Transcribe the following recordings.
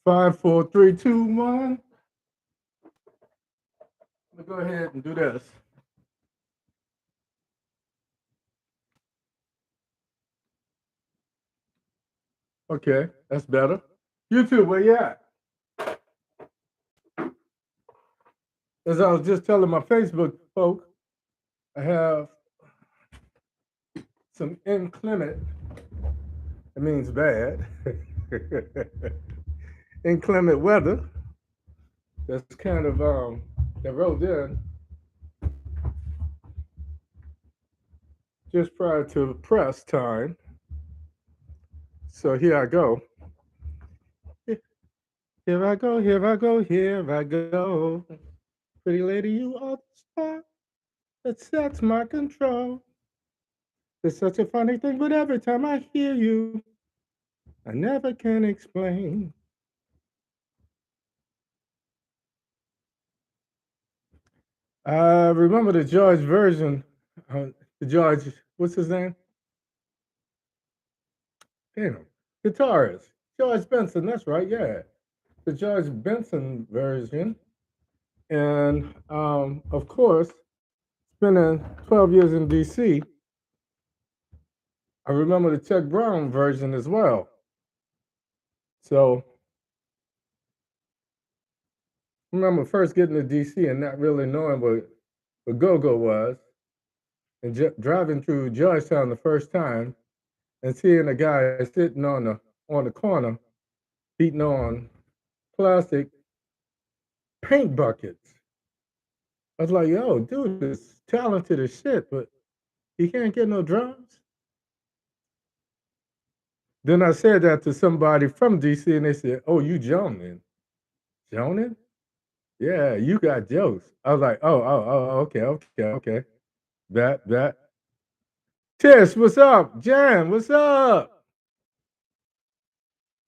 Five, four, three, two, one. Let me go ahead and do this. Okay, that's better. YouTube, where you at? As I was just telling my Facebook folk, I have some inclement, it means bad, inclement weather that's kind of that rolled in just prior to press time. So here I go. Here I go, here I go, here I go. Pretty lady, you are the star that sets my control. It's such a funny thing, but every time I hear you, I never can explain. I remember the George version, the George, what's his name? Damn, guitarist. George Benson, that's right, yeah. The George Benson version. And of course, spending 12 years in DC, I remember the Chuck Brown version as well. So I remember first getting to DC and not really knowing what go-go was, and driving through Georgetown the first time and seeing a guy sitting on the corner beating on plastic paint buckets. I was like, yo, dude is talented as shit, but he can't get no drums. Then I said that to somebody from DC, and they said, "Oh, you Jonan? Jonan? Yeah, you got jokes." I was like, "Oh, okay, okay, okay." That. Tish, what's up? Jan, what's up?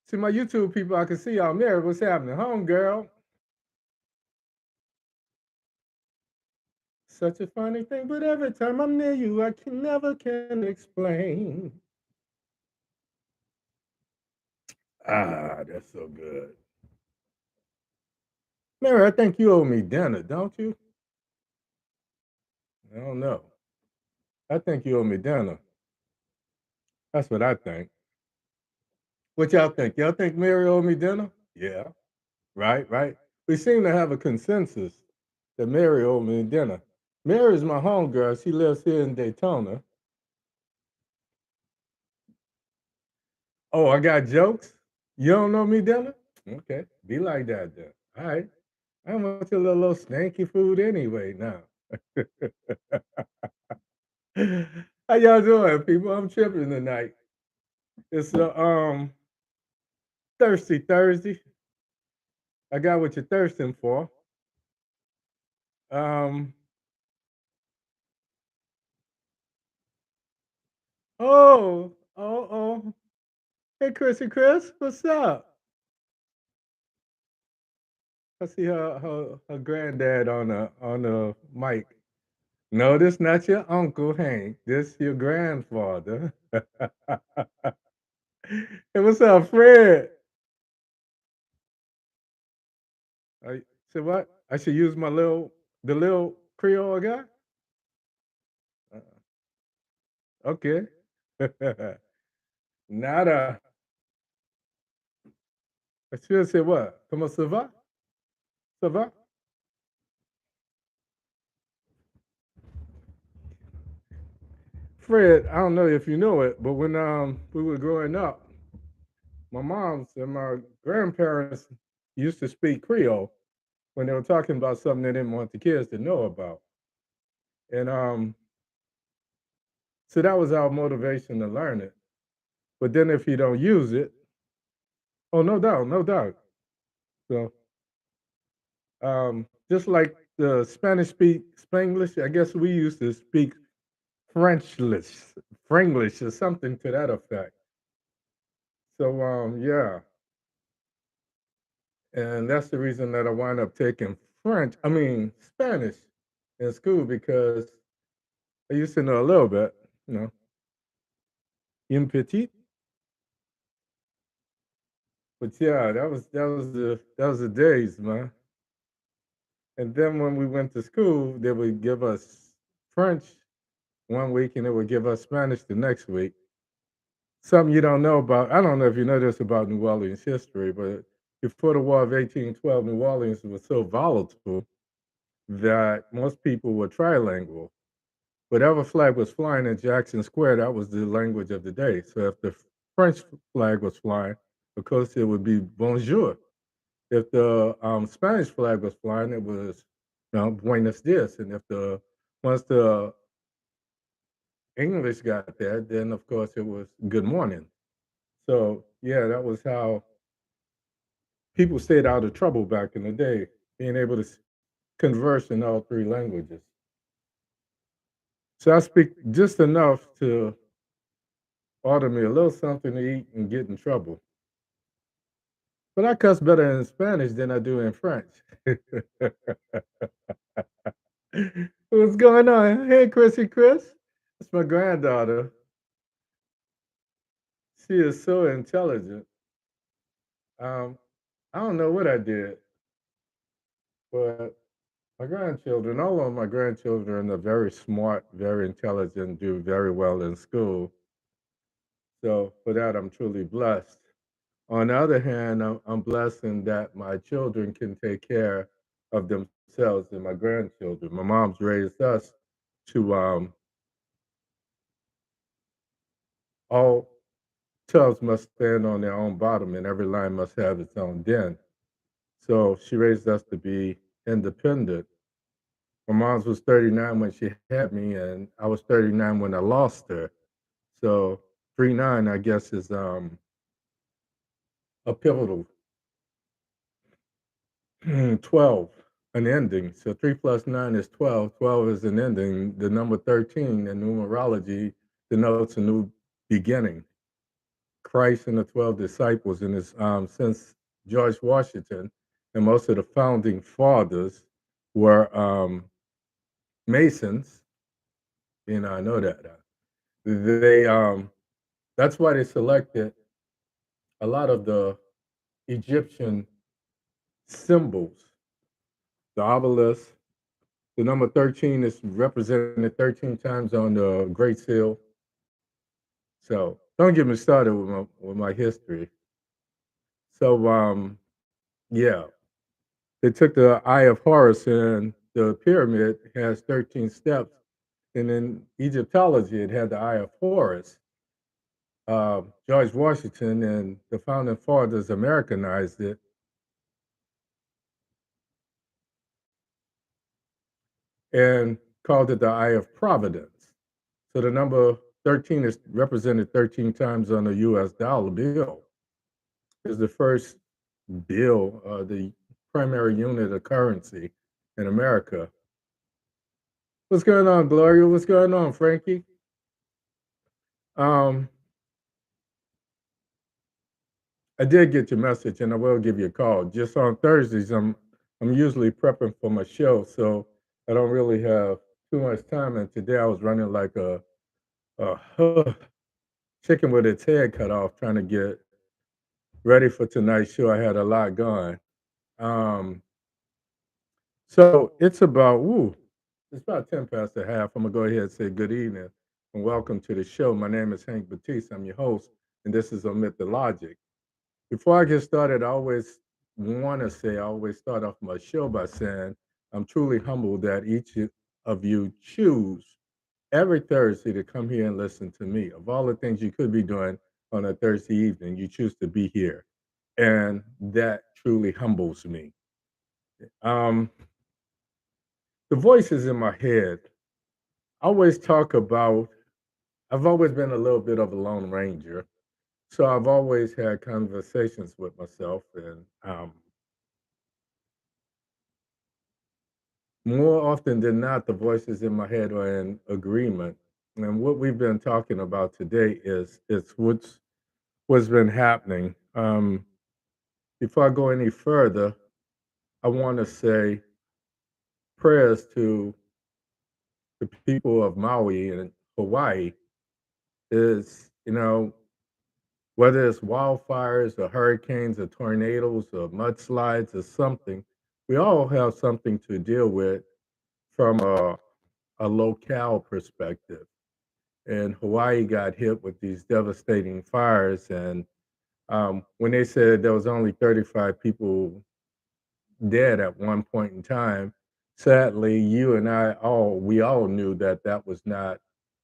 See my YouTube people, I can see y'all. Mary, what's happening? Home girl. Such a funny thing, but every time I'm near you, I can never can explain. Ah, that's so good. Mary, I think you owe me dinner, don't you? I don't know. I think you owe me dinner. That's what I think. What y'all think? Y'all think Mary owe me dinner? Yeah. Right, right. We seem to have a consensus that Mary owed me dinner. Mary's my homegirl. She lives here in Daytona. Oh, I got jokes? You don't know me dinner? Okay. Be like that then. All right. I want your little stanky food anyway now. How y'all doing, people? I'm tripping tonight. It's a thirsty Thursday. I got what you're thirsting for. Um oh. Hey Chrissy Chris, what's up? I see her granddad on the mic. No, this not your uncle Hank. This your grandfather. Hey, what's up, Fred? I said what? I should use the little Creole guy? Uh, okay. Nada. I should say what? Comment ça va? Ça va? Fred, I don't know if you know it, but when we were growing up, my mom's and my grandparents used to speak Creole when they were talking about something they didn't want the kids to know about. And so that was our motivation to learn it. But then if you don't use it, oh, no doubt, no doubt. So just like the Spanish speak Spanglish, I guess we used to speak Frenchless, Franglish, or something to that effect. So yeah, and that's the reason that I wound up taking Spanish in school because I used to know a little bit, you know, un petit. But yeah, that was the days, man. And then when we went to school, they would give us French one week and they would give us Spanish the next week. Something you don't know about. I don't know if you know this about New Orleans history, but before the War of 1812, New Orleans was so volatile that most people were trilingual. Whatever flag was flying in Jackson Square, that was the language of the day. So if the French flag was flying, of course, it would be bonjour. If the Spanish flag was flying, it was Buenos Dias. And if the once the English got there, then of course it was good morning. So yeah, that was how people stayed out of trouble back in the day, being able to converse in all three languages. So I speak just enough to order me a little something to eat and get in trouble. But I cuss better in Spanish than I do in French. What's going on? Hey, Chrissy Chris. That's my granddaughter. She is so intelligent. Um, I don't know what I did, but my grandchildren, all of my grandchildren are very smart, very intelligent, do very well in school. So for that, I'm truly blessed. On the other hand, I'm blessed in that my children can take care of themselves and my grandchildren. My mom's raised us to all tubs must stand on their own bottom and every line must have its own den. So she raised us to be independent. My mom's was 39 when she had me, and I was 39 when I lost her. So 39, I guess, is a pivotal 12, an ending. So 3 plus 9 is 12. 12 is an ending. The number 13 in numerology denotes a new beginning. Christ and the 12 disciples, and it's since George Washington and most of the founding fathers were Masons. I know that. They That's why they selected a lot of the Egyptian symbols, the obelisk. The number 13 is represented 13 times on the Great Seal. So don't get me started with my history. So yeah, they took the Eye of Horus, and the pyramid has 13 steps. And in Egyptology, it had the Eye of Horus. George Washington and the founding fathers Americanized it and called it the Eye of Providence. So the number 13 is represented 13 times on the US dollar bill. Is the first bill, the primary unit of currency in America. What's going on, Gloria? What's going on, Frankie? Um, I did get your message, and I will give you a call. Just on Thursdays, I'm usually prepping for my show, so I don't really have too much time. And today I was running like a chicken with its head cut off, trying to get ready for tonight's show. I had a lot going. Um, so it's about 10 past the half. I'm gonna go ahead and say good evening and welcome to the show. My name is Hank Batiste. I'm your host, and this is Omit the Logic. Before I get started, I always start off my show by saying I'm truly humbled that each of you choose every Thursday to come here and listen to me. Of all the things you could be doing on a Thursday evening, you choose to be here. And that truly humbles me. Um, the voices in my head, I always talk about, I've always been a little bit of a lone ranger. So I've always had conversations with myself, and more often than not, the voices in my head are in agreement. And what we've been talking about today is it's what's been happening. Before I go any further, I want to say prayers to the people of Maui and Hawaii. Is whether it's wildfires or hurricanes or tornadoes or mudslides or something, we all have something to deal with from a locale perspective. And Hawaii got hit with these devastating fires. And when they said there was only 35 people dead at one point in time, sadly, you and we all knew that that was not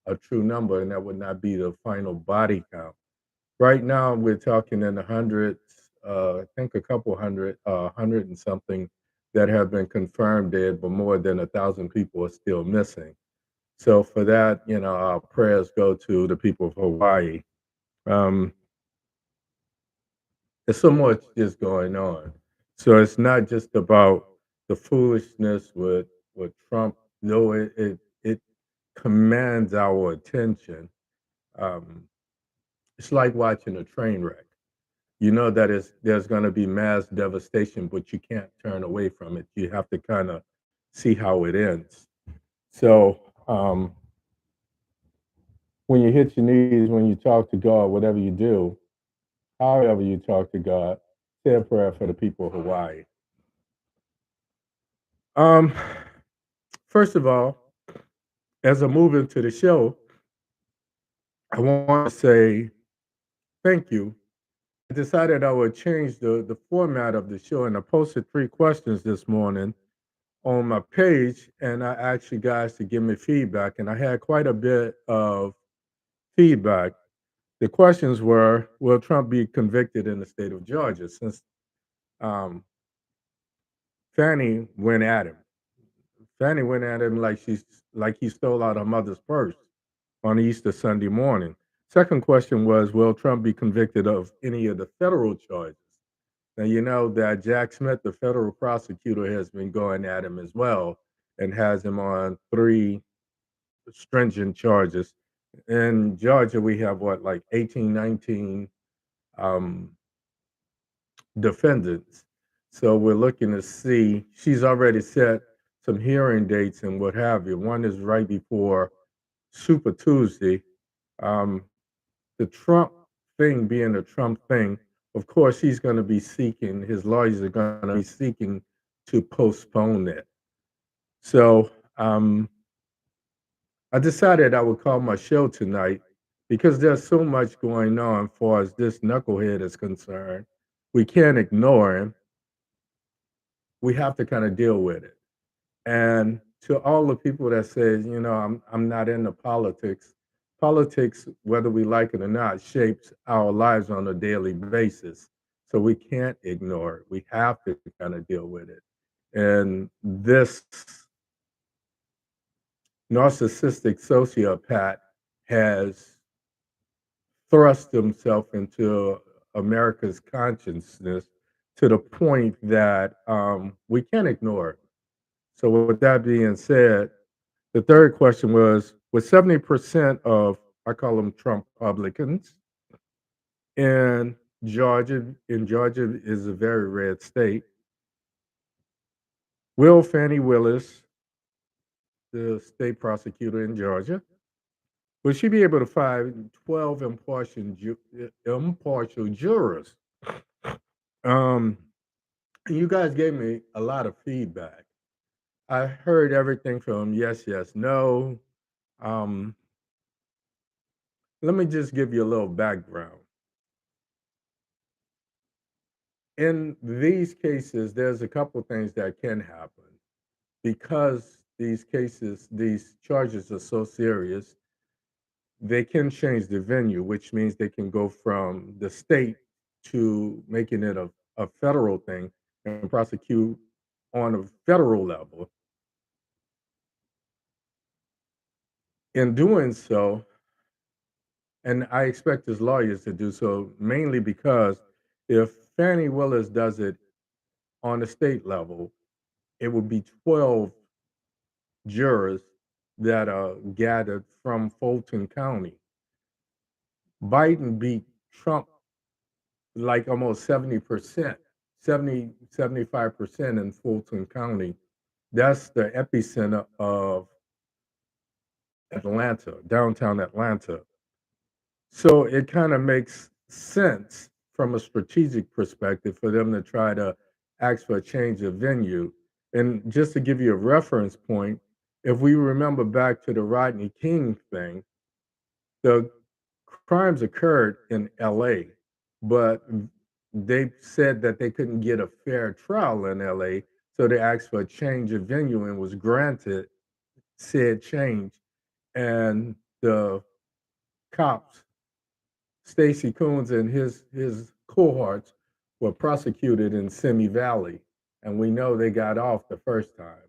a true number, and that would not be the final body count. Right now, we're talking in the hundreds. I think a couple hundred, hundred and something that have been confirmed dead, but more than 1,000 people are still missing. So for that, our prayers go to the people of Hawaii. Um, there's so much just going on. So it's not just about the foolishness with Trump, though it commands our attention. Um, it's like watching a train wreck. You know that there's going to be mass devastation, but you can't turn away from it. You have to kind of see how it ends. So when you hit your knees, when you talk to God, whatever you do, however you talk to God, say a prayer for the people of Hawaii. Um, First of all, as I move into the show, I want to say thank you. I decided I would change the format of the show, and I posted 3 questions this morning on my page, and I asked you guys to give me feedback, and I had quite a bit of feedback. The questions were, will Trump be convicted in the state of Georgia? Since um, Fanny went at him. Fanny went at him like he stole out her mother's purse on Easter Sunday morning. Second question was, will Trump be convicted of any of the federal charges? Now you know that Jack Smith, the federal prosecutor, has been going at him as well and has him on 3 stringent charges. In Georgia, we have what, like 18, 19 um, defendants. So we're looking to see, she's already set some hearing dates and what have you. One is right before Super Tuesday. Um, the Trump thing being the Trump thing, of course, he's going to be seeking, his lawyers are going to be seeking to postpone it. So I decided I would call my show tonight because there's so much going on as far as this knucklehead is concerned. We can't ignore him. We have to kind of deal with it. And to all the people that says, I'm not into politics. Politics, whether we like it or not, shapes our lives on a daily basis. So we can't ignore it. We have to kind of deal with it. And this narcissistic sociopath has thrust himself into America's consciousness to the point that we can't ignore it. So, with that being said, the third question was, with 70% of, I call them Trump Republicans, in Georgia is a very red state, will Fannie Willis, the state prosecutor in Georgia, will she be able to find 12 impartial jurors? Um, you guys gave me a lot of feedback. I heard everything from yes, yes, no. Um, Let me just give you a little background. In these cases, there's a couple things that can happen because these charges are so serious. They can change the venue, which means they can go from the state to making it a federal thing and prosecute on a federal level. In doing so, and I expect his lawyers to do so, mainly because if Fannie Willis does it on the state level, it would be 12 jurors that are gathered from Fulton County. Biden beat Trump like almost 70%, 75% in Fulton County. That's the epicenter of Atlanta, downtown Atlanta. So it kind of makes sense from a strategic perspective for them to try to ask for a change of venue. And just to give you a reference point, if we remember back to the Rodney King thing, the crimes occurred in LA, but they said that they couldn't get a fair trial in LA, so they asked for a change of venue and was granted said change. And the cops, Stacy Coons and his cohorts, were prosecuted in Simi Valley, and we know they got off the first time.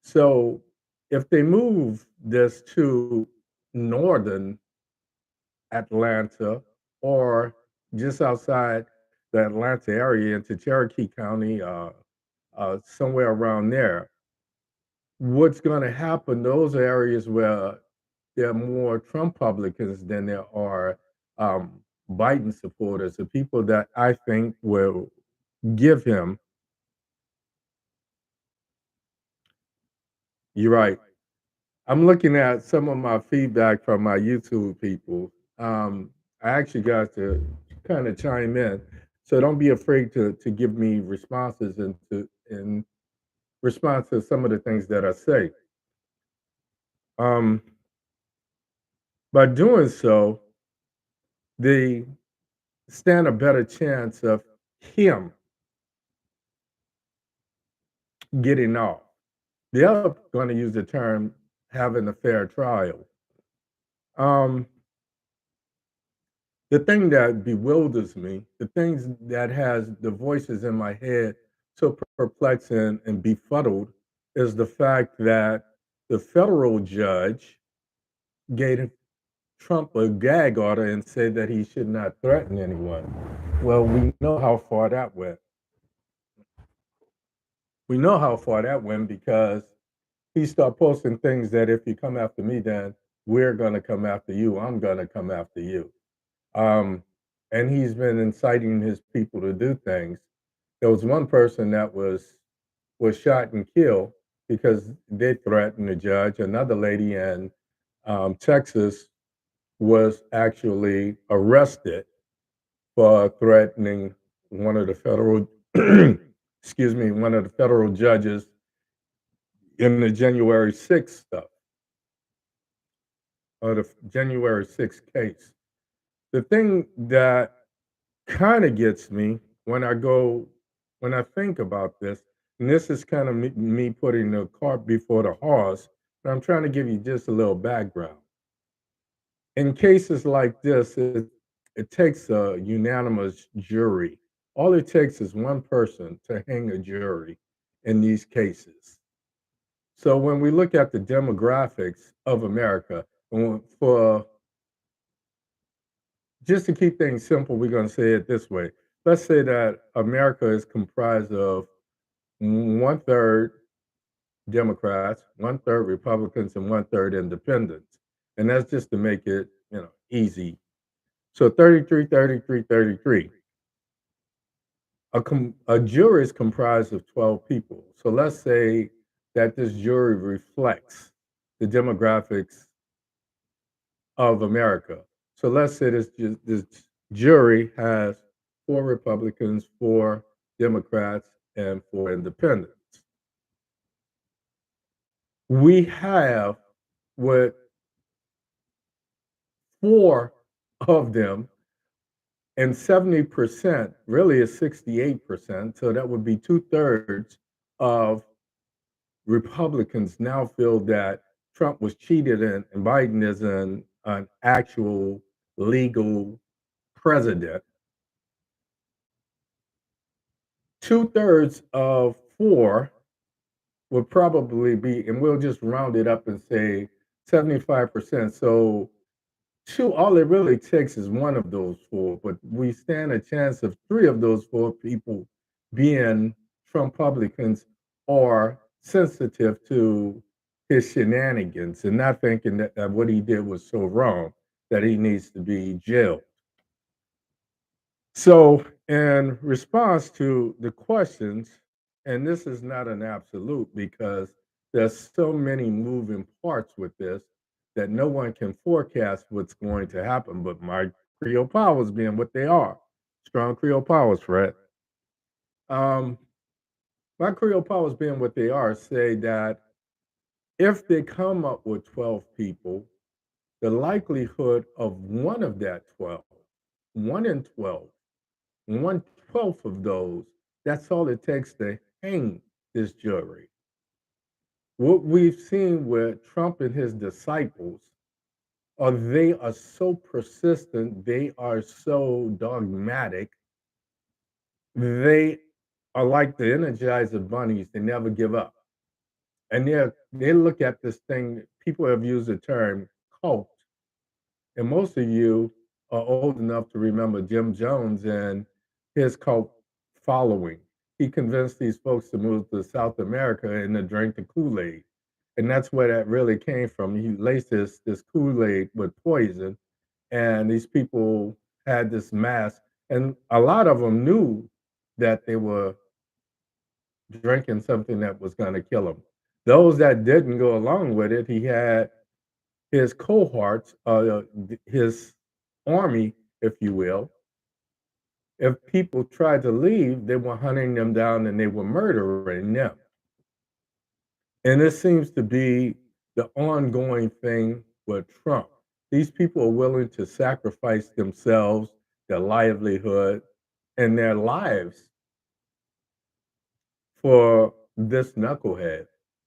So if they move this to northern Atlanta or just outside the Atlanta area into Cherokee County, somewhere around there, what's going to happen? Those areas where there are more Trump publicans than there are Biden supporters, the people that I think will give him. You're right. I'm looking at some of my feedback from my YouTube people. I actually got to kind of chime in, so don't be afraid to give me responses and to in response to some of the things that I say. Um, by doing so, they stand a better chance of him getting off. The other going to use the term having a fair trial. Um, the thing that bewilders me, the things that has the voices in my head so perplexed and befuddled, is the fact that the federal judge gave Trump a gag order and said that he should not threaten anyone. Well, we know how far that went. We know how far that went because he started posting things that if you come after me, then we're going to come after you. I'm going to come after you. Um, and he's been inciting his people to do things. There was one person that was shot and killed because they threatened the judge. Another lady in Texas was actually arrested for threatening one of the federal, excuse me, one of the federal judges in the January 6th stuff, or the January 6th case. The thing that kind of gets me when I think about this, and this is kind of me putting the cart before the horse, but I'm trying to give you just a little background. In cases like this, it takes a unanimous jury. All it takes is one person to hang a jury in these cases. So when we look at the demographics of America, for just to keep things simple, we're going to say it this way. Let's say that America is comprised of one third Democrats, one third Republicans, and one third independents. And that's just to make it, easy. So 33, 33, 33. A jury is comprised of 12 people. So let's say that this jury reflects the demographics of America. So let's say this jury has four Republicans, four Democrats, and four independents. We have with four of them, and 70% really is 68%. So that would be two-thirds of Republicans now feel that Trump was cheated and Biden is an actual legal president. Two-thirds of four would probably be, and we'll just round it up and say 75%. So two, all it really takes is one of those four, but we stand a chance of three of those four people being Trump Republicans or sensitive to his shenanigans and not thinking that what he did was so wrong that he needs to be jailed. So, in response to the questions, and this is not an absolute because there's so many moving parts with this that no one can forecast what's going to happen. But Creole powers being what they are. Strong Creole powers, Fred. Um, my Creole powers being what they are say that if they come up with 12 people, the likelihood of one of that 12, 1 in 12, 1/12 of those, that's all it takes to hang this jury. What we've seen with Trump and his disciples are they are so persistent, they are so dogmatic, they are like the Energizer bunnies, they never give up. And they look at this thing, people have used the term cult. And most of you are old enough to remember Jim Jones and his cult following. He convinced these folks to move to South America and to drink the Kool-Aid. And that's where that really came from. He laced this Kool-Aid with poison, and these people had this mass, and a lot of them knew that they were drinking something that was going to kill them. Those that didn't go along with it, he had his cohorts, his army, if you will. If people tried to leave, they were hunting them down and they were murdering them. And this seems to be the ongoing thing with Trump. These people are willing to sacrifice themselves, their livelihood, and their lives for this knucklehead,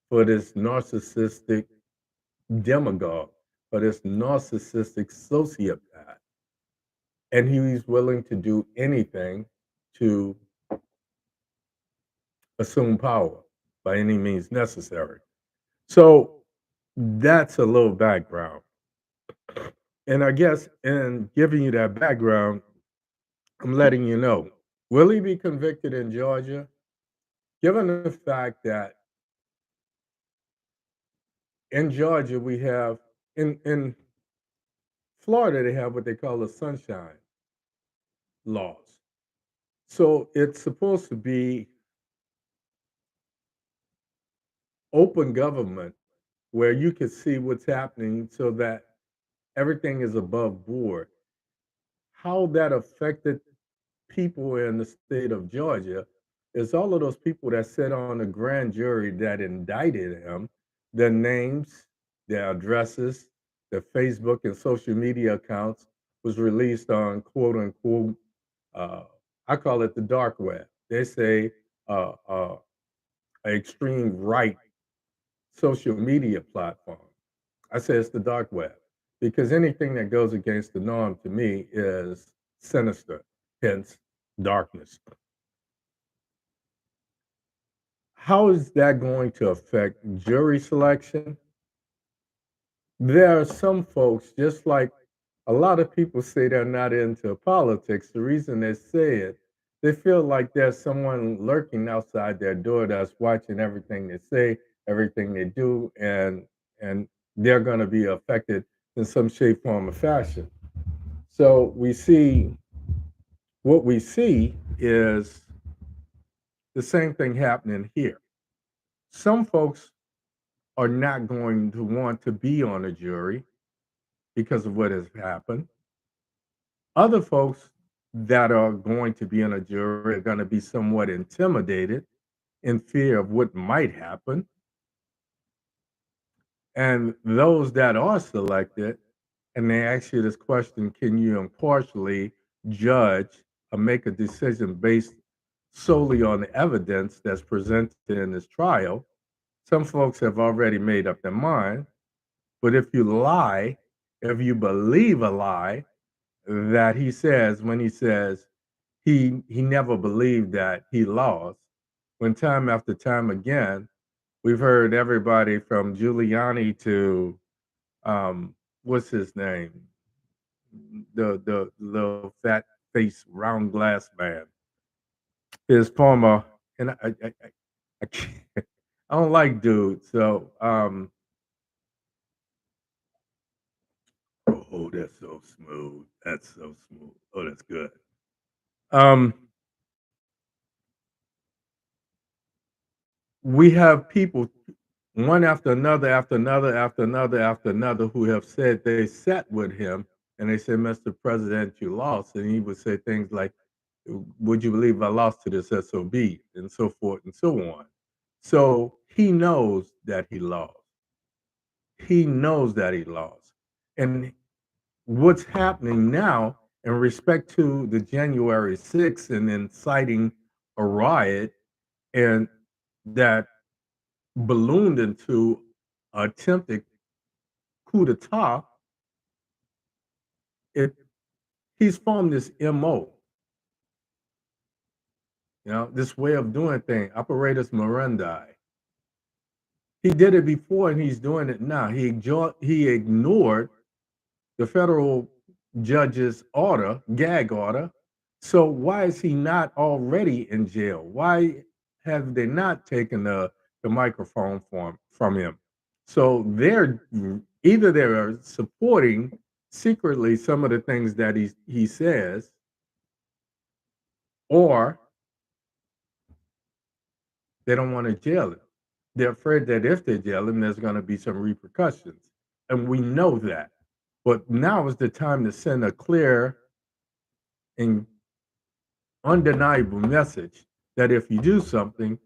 for this narcissistic demagogue, for this narcissistic sociopath. And he's willing to do anything to assume power by any means necessary. So that's a little background. And I guess in giving you that background, I'm letting you know, will he be convicted in Georgia? Given the fact that in Georgia we have in Florida they have what they call the sunshine laws. So it's supposed to be open government where you can see what's happening so that everything is above board. How that affected people in the state of Georgia is all of those people that sit on the grand jury that indicted him, their names, their addresses, their Facebook and social media accounts was released on quote unquote, uh, I call it the dark web. They say extreme right social media platform. I say it's the dark web because anything that goes against the norm to me is sinister, hence darkness. How is that going to affect jury selection? There are some folks, just like a lot of people say they're not into politics. The reason they say it, they feel like there's someone lurking outside their door that's watching everything they say, everything they do, and they're going to be affected in some shape, form, or fashion. So what we see is the same thing happening here. Some folks are not going to want to be on a jury because of what has happened. Other folks that are going to be on a jury are going to be somewhat intimidated in fear of what might happen. And those that are selected, and they ask you this question, can you impartially judge or make a decision based solely on the evidence that's presented in this trial? Some folks have already made up their mind. But if you lie, if you believe a lie that he says when he says he never believed that he lost, when time after time again, we've heard everybody from Giuliani to what's his name? The little fat face round glass man. His former and I can't, I don't like dudes. So oh, that's so smooth. That's so smooth. Oh, that's good. Um, we have people one after another, after another, after another, after another who have said they sat with him and they say, "Mr. President, you lost," and he would say things like, "Would you believe I lost to this SOB?" and so forth and so on. So he knows that he lost. He knows that he lost. And what's happening now in respect to the January 6th and inciting a riot and that ballooned into attempted coup d'etat, it he's formed this MO, this way of doing things, operatus moriendi. He did it before and he's doing it now. He ignored the federal judge's order, gag order. So why is he not already in jail? Why have they not taken the microphone from him? So they're either they're supporting secretly some of the things that he says, or they don't want to jail him. They're afraid that if they jail him, there's going to be some repercussions. And we know that. But now is the time to send a clear and undeniable message that if you do something,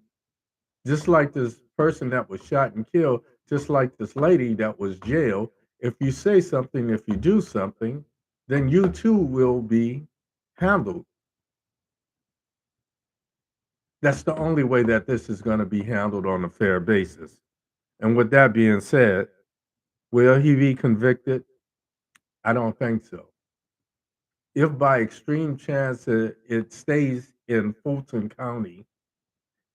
just like this person that was shot and killed, just like this lady that was jailed, if you say something, if you do something, then you too will be handled. That's the only way that this is going to be handled on a fair basis. And with that being said, will he be convicted? I don't think so. If by extreme chance it stays in Fulton County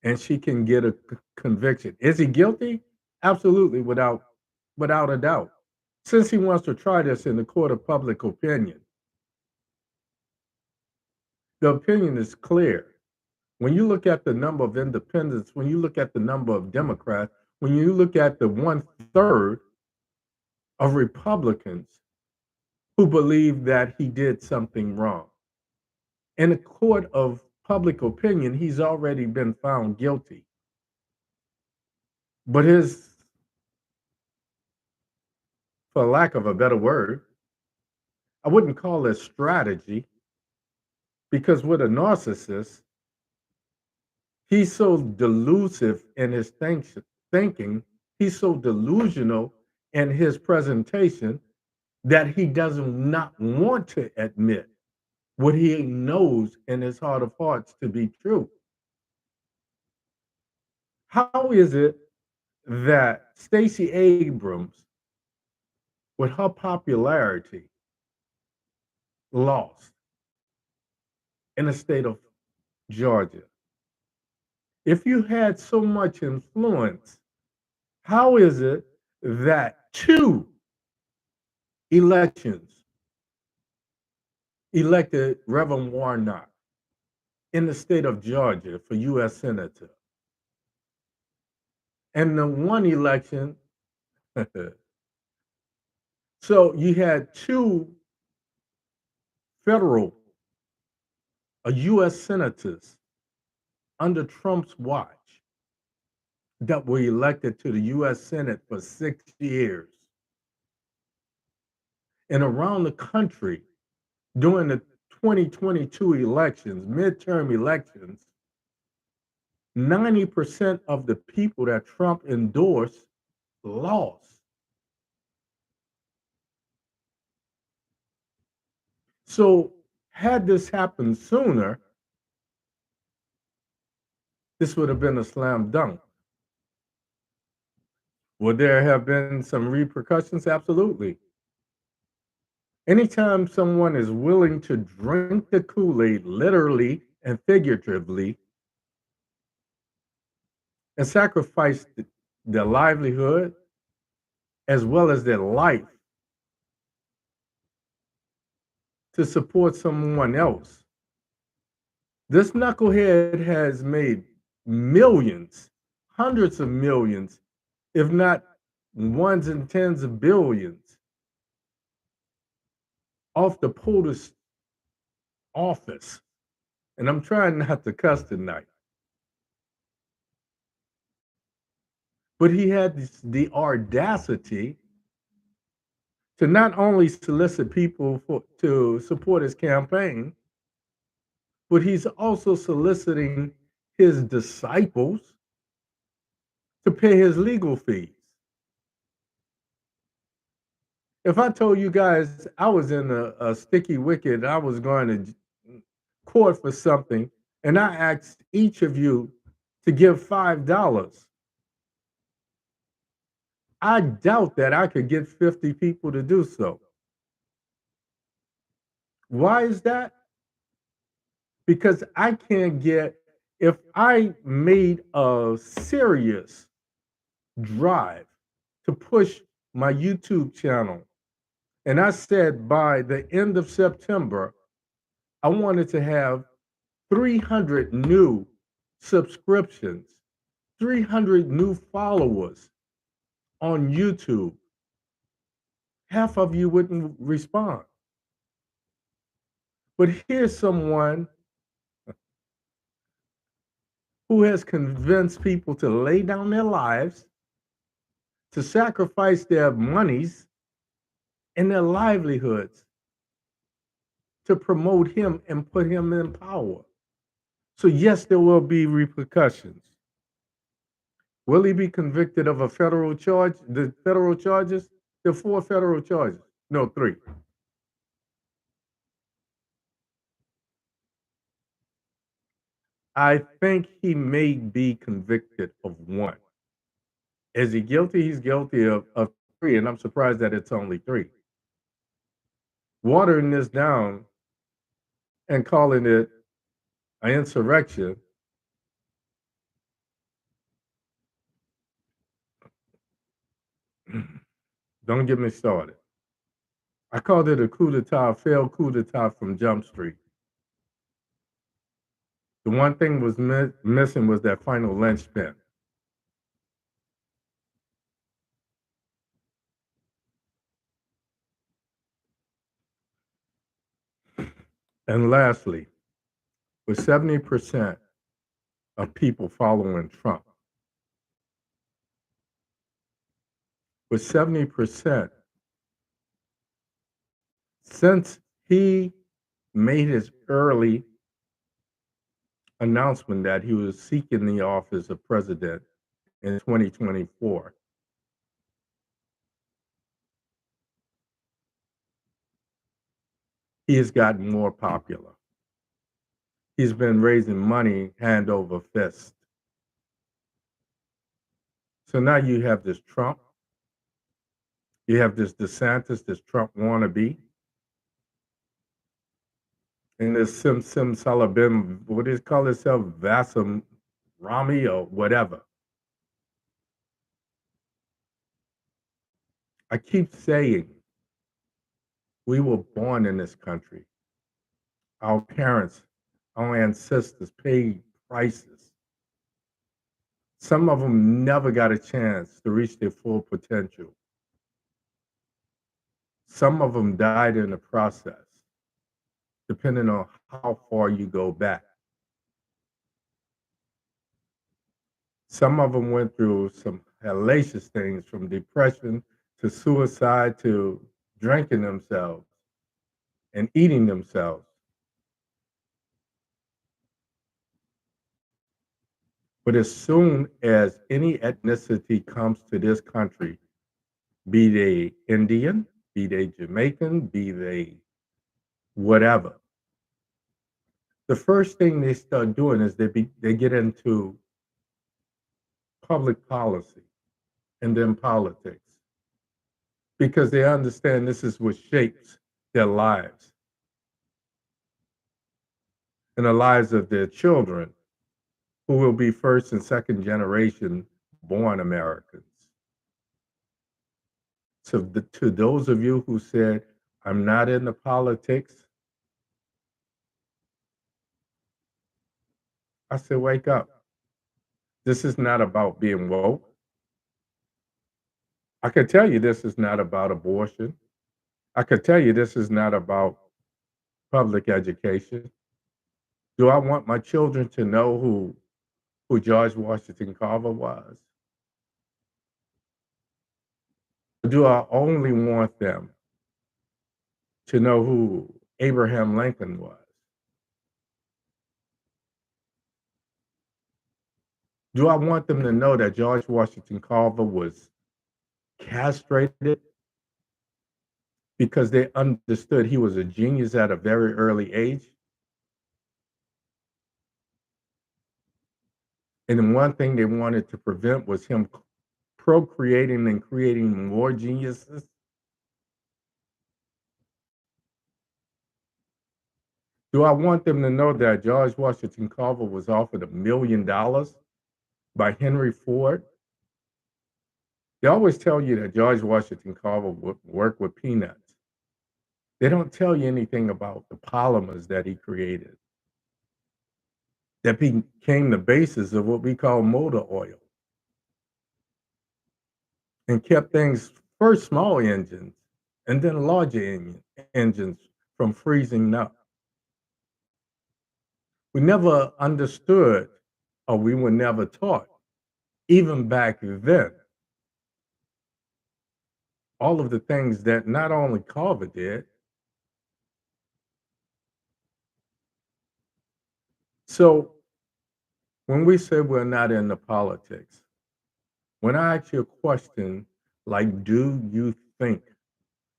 and she can get a conviction, is he guilty? Absolutely, without a doubt. Since he wants to try this in the court of public opinion, the opinion is clear. When you look at the number of independents, when you look at the number of Democrats, when you look at the 1/3 of Republicans who believe that he did something wrong, in a court of public opinion, he's already been found guilty. But his, for lack of a better word, I wouldn't call it strategy, because with a narcissist, he's so delusive in his thinking, he's so delusional in his presentation that he does not want to admit what he knows in his heart of hearts to be true. How is it that Stacey Abrams, with her popularity, lost in the state of Georgia? If you had so much influence, how is it that two elections elected Reverend Warnock in the state of Georgia for U.S. Senator? And the one election, so you had two federal U.S. senators under Trump's watch that were elected to the U.S. Senate for 6 years. And around the country, during the 2022 elections, midterm elections, 90% of the people that Trump endorsed lost. So, had this happened sooner, this would have been a slam dunk. Would there have been some repercussions? Absolutely. Anytime someone is willing to drink the Kool-Aid, literally and figuratively, and sacrifice their livelihood as well as their life to support someone else, this knucklehead has made millions, hundreds of millions, if not ones and tens of billions, off the POTUS office. And I'm trying not to cuss tonight. But he had the audacity to not only solicit people to support his campaign, but he's also soliciting his disciples to pay his legal fees. If I told you guys I was in a sticky wicket, I was going to court for something, and I asked each of you to give $5, I doubt that I could get 50 people to do so. Why is that? Because I can't get, if I made a serious drive to push my YouTube channel, and I said by the end of September, I wanted to have 300 new subscriptions, 300 new followers on YouTube, half of you wouldn't respond. But here's someone who has convinced people to lay down their lives, to sacrifice their monies and their livelihoods to promote him and put him in power. So, yes, there will be repercussions. Will he be convicted of a federal charge? The federal charges? There are 4 federal charges. No, 3. I think he may be convicted of 1. Is he guilty? He's guilty of 3, and I'm surprised that it's only 3. Watering this down and calling it an insurrection, don't get me started. I called it a coup d'etat, failed coup d'etat from Jump Street. The one thing was missing was that final linchpin. And lastly, with 70% of people following Trump, with 70%, since he made his early announcement that he was seeking the office of president in 2024, he has gotten more popular. He's been raising money hand over fist. So now you have this Trump, you have this DeSantis, this Trump wannabe, and this Sim Salabim, what does he call himself? Vassam Rami or whatever. I keep saying we were born in this country. Our parents, our ancestors paid prices. Some of them never got a chance to reach their full potential. Some of them died in the process, depending on how far you go back. Some of them went through some hellacious things, from depression to suicide to drinking themselves and eating themselves. But as soon as any ethnicity comes to this country, be they Indian, be they Jamaican, be they whatever, the first thing they start doing is they get into public policy and then politics, because they understand this is what shapes their lives and the lives of their children, who will be first and second generation born Americans. So to those of you who said, I'm not into politics, I said, wake up. This is not about being woke. I can tell you this is not about abortion. I could tell you this is not about public education. Do I want my children to know who George Washington Carver was? Or do I only want them to know who Abraham Lincoln was? Do I want them to know that George Washington Carver was castrated because they understood he was a genius at a very early age? And the one thing they wanted to prevent was him procreating and creating more geniuses? Do I want them to know that George Washington Carver was offered $1 million by Henry Ford? They always tell you that George Washington Carver would work with peanuts. They don't tell you anything about the polymers that he created that became the basis of what we call motor oil and kept things first small engines and then larger engines from freezing up. We never understood, or we were never taught, even back then, all of the things that not only Carver did. So when we say we're not into politics, when I ask you a question like, do you think?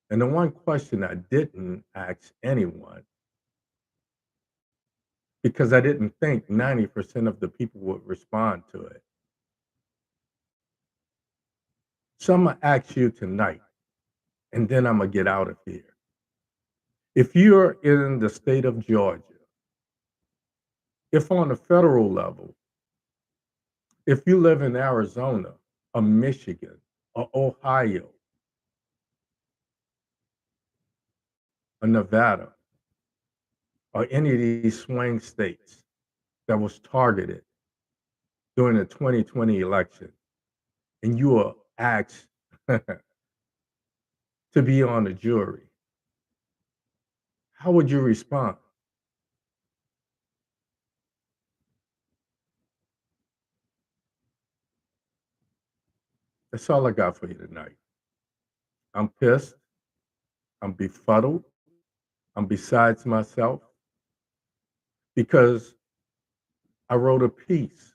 And the one question I didn't ask anyone, because I didn't think 90% of the people would respond to it. So I'm gonna ask you tonight, and then I'm gonna get out of here. If you're in the state of Georgia, if on a federal level, if you live in Arizona or Michigan or Ohio or Nevada or any of these swing states that was targeted during the 2020 election, and you are asked to be on the jury, how would you respond? That's all I got for you tonight. I'm pissed. I'm befuddled. I'm besides myself because I wrote a piece.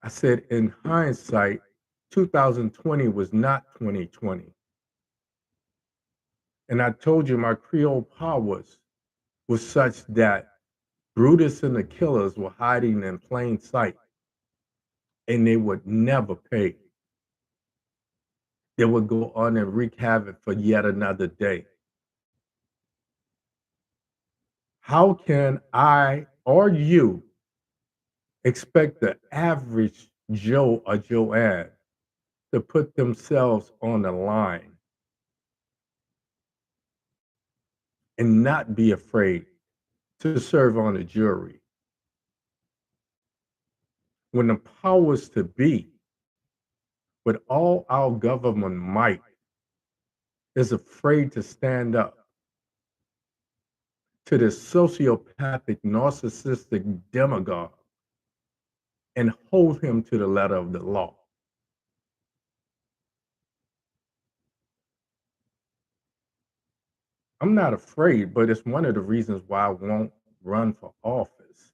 I said, in hindsight, 2020 was not 2020. And I told you my Creole powers was such that Brutus and the killers were hiding in plain sight and they would never pay. They would go on and wreak havoc for yet another day. How can I or you expect the average Joe or Joanne to put themselves on the line and not be afraid to serve on a jury when the powers to be, with all our government might, is afraid to stand up to this sociopathic, narcissistic demagogue and hold him to the letter of the law? I'm not afraid, but it's one of the reasons why I won't run for office.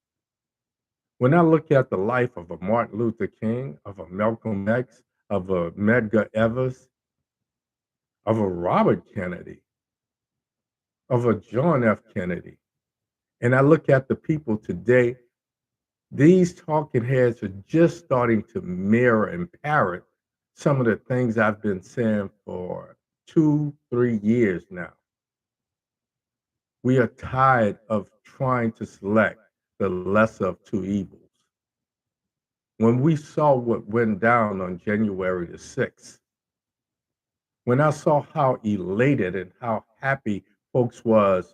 When I look at the life of a Martin Luther King, of a Malcolm X, of a Medgar Evers, of a Robert Kennedy, of a John F. Kennedy, and I look at the people today, these talking heads are just starting to mirror and parrot some of the things I've been saying for 2, 3 years now. We are tired of trying to select the lesser of two evils. When we saw what went down on January the 6th, when I saw how elated and how happy folks was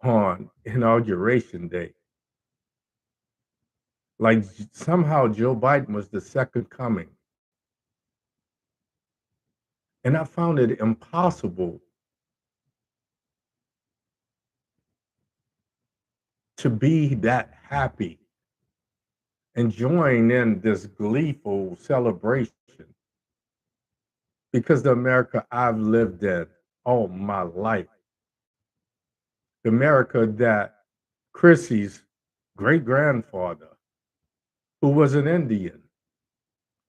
on inauguration day, like somehow Joe Biden was the second coming. And I found it impossible to be that happy and join in this gleeful celebration because the America I've lived in all my life the America that Chrissy's great grandfather, who was an Indian,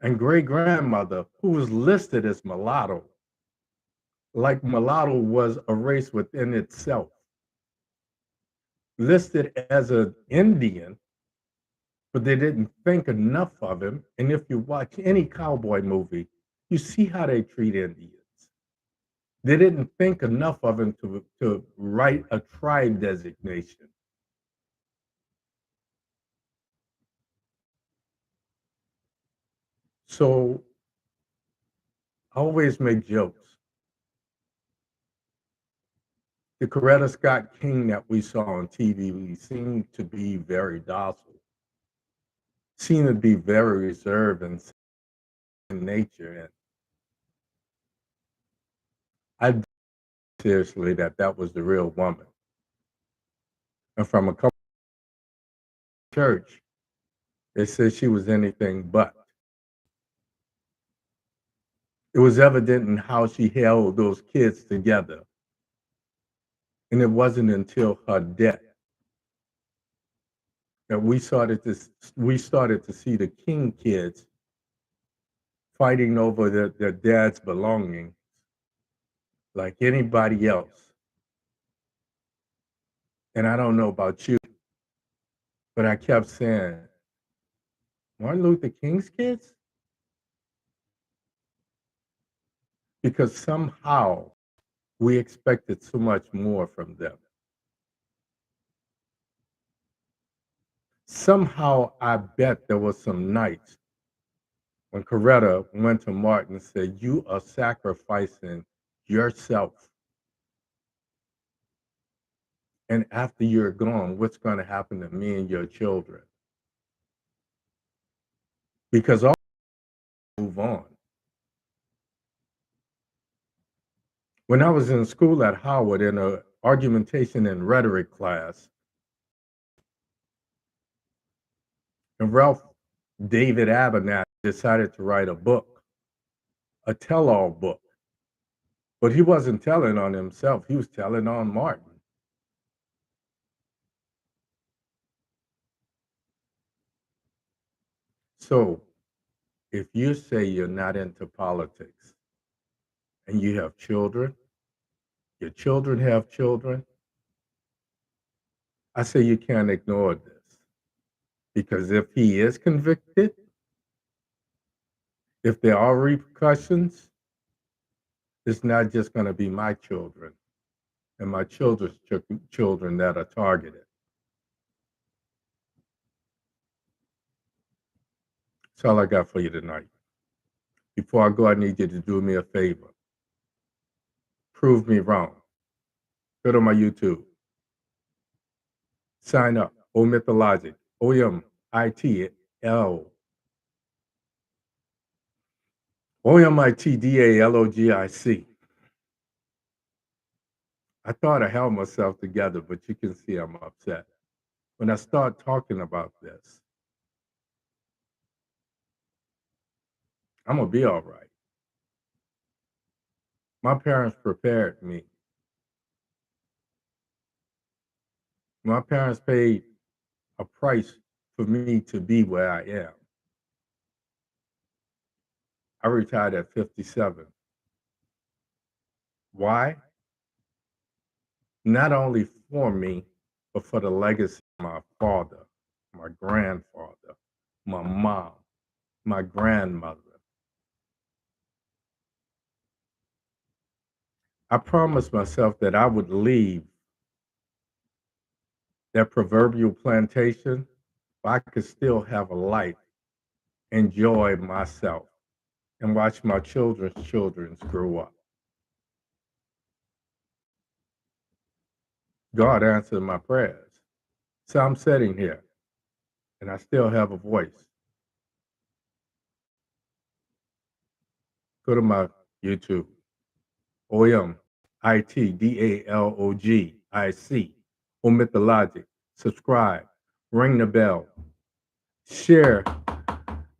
and great grandmother, who was listed as mulatto, like mulatto was a race within itself, listed as an Indian, but they didn't think enough of him. And if you watch any cowboy movie, you see how they treat Indians. They didn't think enough of him to write a tribe designation. So I always make jokes. The Coretta Scott King that we saw on TV seemed to be very docile, seemed to be very reserved in nature. And I seriously that was the real woman. And from a couple church, they said she was anything but. It was evident in how she held those kids together. And it wasn't until her death that we started to see the King kids fighting over their dad's belongings like anybody else. And I don't know about you, but I kept saying, Martin Luther King's kids? Because somehow we expected so much more from them. Somehow I bet there was some nights when Coretta went to Martin and said, "You are sacrificing yourself. And after you're gone, what's going to happen to me and your children?" Because all move on. When I was in school at Howard in an argumentation and rhetoric class, and Ralph David Abernathy decided to write a book, a tell-all book. But he wasn't telling on himself, he was telling on Martin. So if you say you're not into politics and you have children, your children have children, I say you can't ignore this. Because if he is convicted, if there are repercussions, it's not just going to be my children and my children's children that are targeted. That's all I got for you tonight. Before I go, I need you to do me a favor. Prove me wrong. Go to my YouTube. Sign up. Omit the Logic. OMITdaLogic. I thought I held myself together, but you can see I'm upset. When I start talking about this, I'm going to be all right. My parents prepared me. My parents paid a price for me to be where I am. I retired at 57. Why? Not only for me, but for the legacy of my father, my grandfather, my mom, my grandmother. I promised myself that I would leave that proverbial plantation if I could still have a life, enjoy myself, and watch my children's children grow up. God answered my prayers. So I'm sitting here and I still have a voice. Go to my YouTube. OMITdaLogic. Omit the Logic. Subscribe. Ring the bell. Share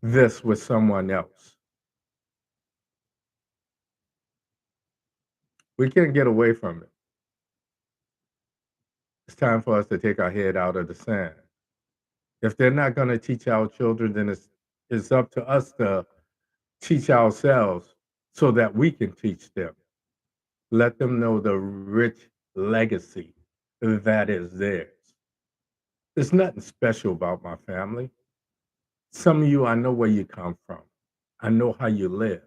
this with someone else. We can't get away from it. It's time for us to take our head out of the sand. If they're not going to teach our children, then it's up to us to teach ourselves so that we can teach them. Let them know the rich legacy that is theirs. There's nothing special about my family. Some of you, I know where you come from. I know how you live.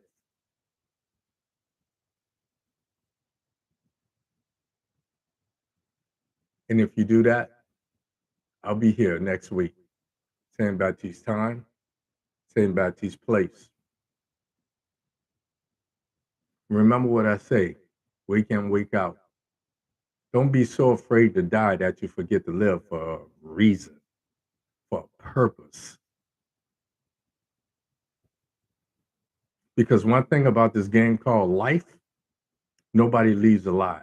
And if you do that, I'll be here next week. Same Baptiste time, same Baptiste place. Remember what I say, week in, week out. Don't be so afraid to die that you forget to live for a reason, for a purpose. Because one thing about this game called life, nobody leaves alive.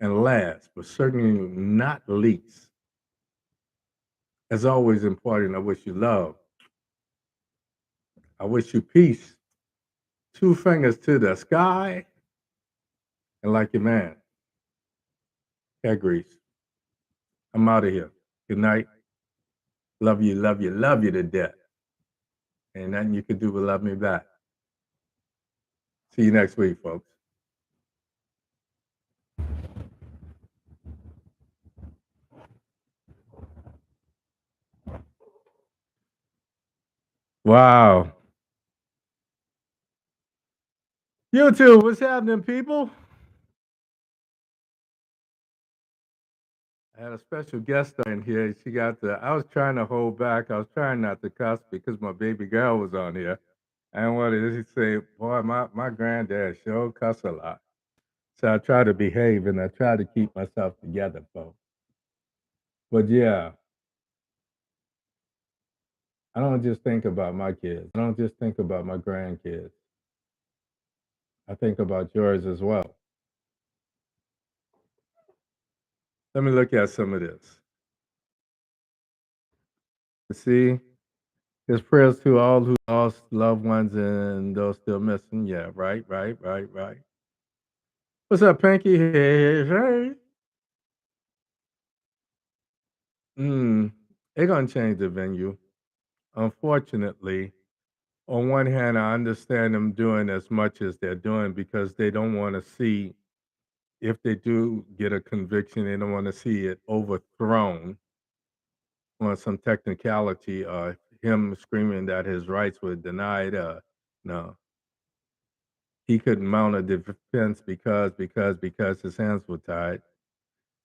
And last, but certainly not least, as always important, I wish you love. I wish you peace. Two fingers to the sky. And like your man, hair grease. I'm out of here. Good night. Love you, love you, love you to death. Ain't nothing you can do but love me back. See you next week, folks. Wow. YouTube, what's happening, people? I had a special guest in here. She got the. I was trying to hold back. I was trying not to cuss because my baby girl was on here. I didn't want to say, boy, my granddad sure cuss a lot. So I try to behave and I try to keep myself together, folks. But yeah, I don't just think about my kids. I don't just think about my grandkids. I think about yours as well. Let me look at some of this. See, his prayers to all who lost loved ones and those still missing. Yeah, right, right, right, right. What's up, Pinky? Hey, hey, hey. They're gonna change the venue. Unfortunately, on one hand, I understand them doing as much as they're doing because they don't want to see if they do get a conviction, they don't want to see it overthrown on some technicality or him screaming that his rights were denied. No, he couldn't mount a defense because his hands were tied.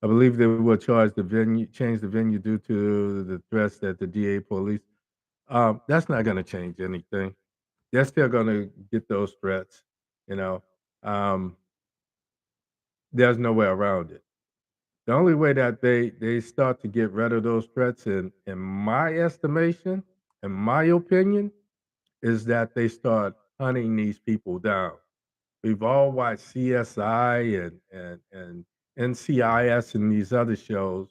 I believe they will charge the venue, change the venue due to the threats that the DA police. That's not going to change anything. They're still going to get those threats. You know, um, there's no way around it. The only way that they start to get rid of those threats, in my estimation, in my opinion, is that they start hunting these people down. We've all watched CSI and NCIS and these other shows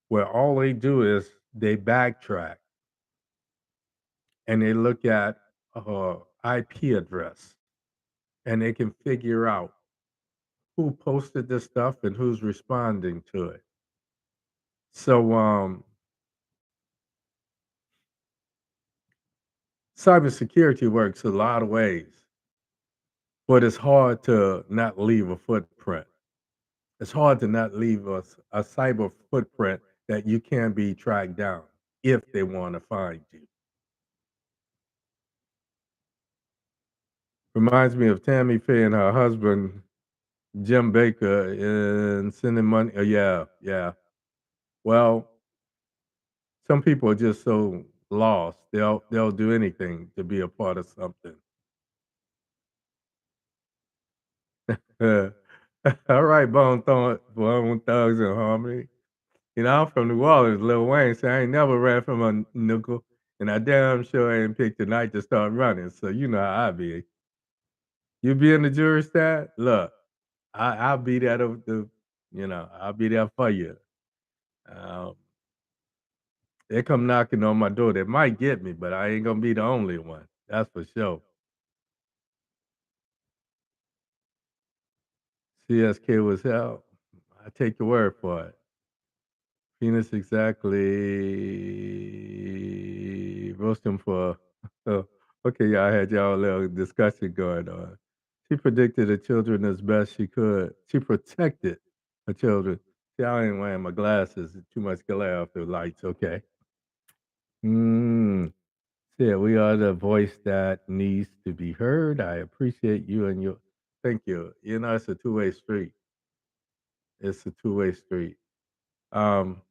where all they do is they backtrack and they look at IP address and they can figure out who posted this stuff and who's responding to it. So cybersecurity works a lot of ways, but it's hard to not leave a footprint. It's hard to not leave a cyber footprint that you can be tracked down if they want to find you. Reminds me of Tammy Faye and her husband Jim Baker and sending money. Yeah, yeah. Well, some people are just so lost. They'll do anything to be a part of something. All right, Bone Thugs and Harmony. You know, I'm from New Orleans, Lil Wayne, so I ain't never ran from a nickel, and I damn sure ain't picked a night to start running. So you know how I be. You be in the jury stat? Look, I'll be there I'll be there for you. Um, they come knocking on my door. They might get me, but I ain't gonna be the only one. That's for sure. CSK was hell. I take your word for it. Penis exactly. Roast him for. Oh, okay, yeah, I had y'all a little discussion going on. She predicted the children as best she could. She protected her children. See, I ain't wearing my glasses. Too much glare off the lights. Okay. Mm. Yeah, we are the voice that needs to be heard. I appreciate you and your. Thank you. You know, it's a two-way street. It's a two-way street. Um,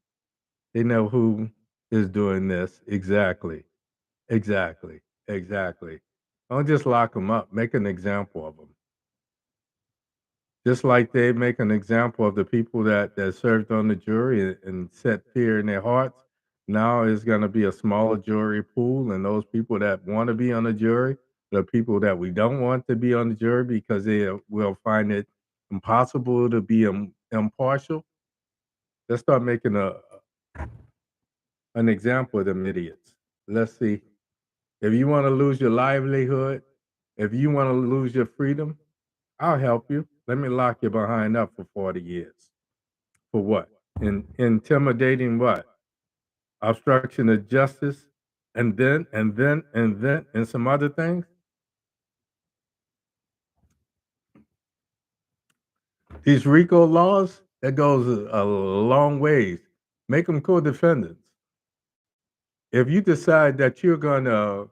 they know who is doing this exactly. Exactly. Exactly. Don't just lock them up. Make an example of them. Just like they make an example of the people that served on the jury and set fear in their hearts. Now it's going to be a smaller jury pool, and those people that want to be on the jury, the people that we don't want to be on the jury because they will find it impossible to be impartial. Let's start making an example of them idiots. Let's see. If you want to lose your livelihood, if you want to lose your freedom, I'll help you. Let me lock you behind up for 40 years. For what? Intimidating what? Obstruction of justice, and some other things. These RICO laws, that goes a long ways. Make them co-defendants. If you decide that you're going to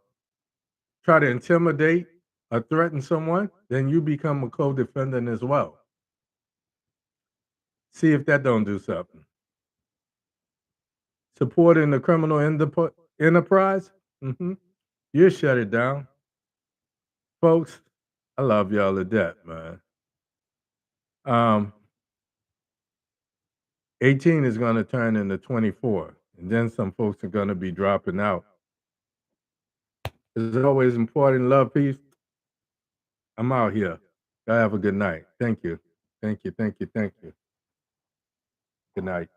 try to intimidate or threaten someone, then you become a co-defendant as well. See if that don't do something. Supporting the criminal enterprise, you shut it down. Folks, I love y'all to death, man. Um, 18 is going to turn into 24, and then some folks are going to be dropping out. It's always important. Love, peace. I'm out here. Y'all have a good night. Thank you. Thank you. Thank you. Thank you. Good night.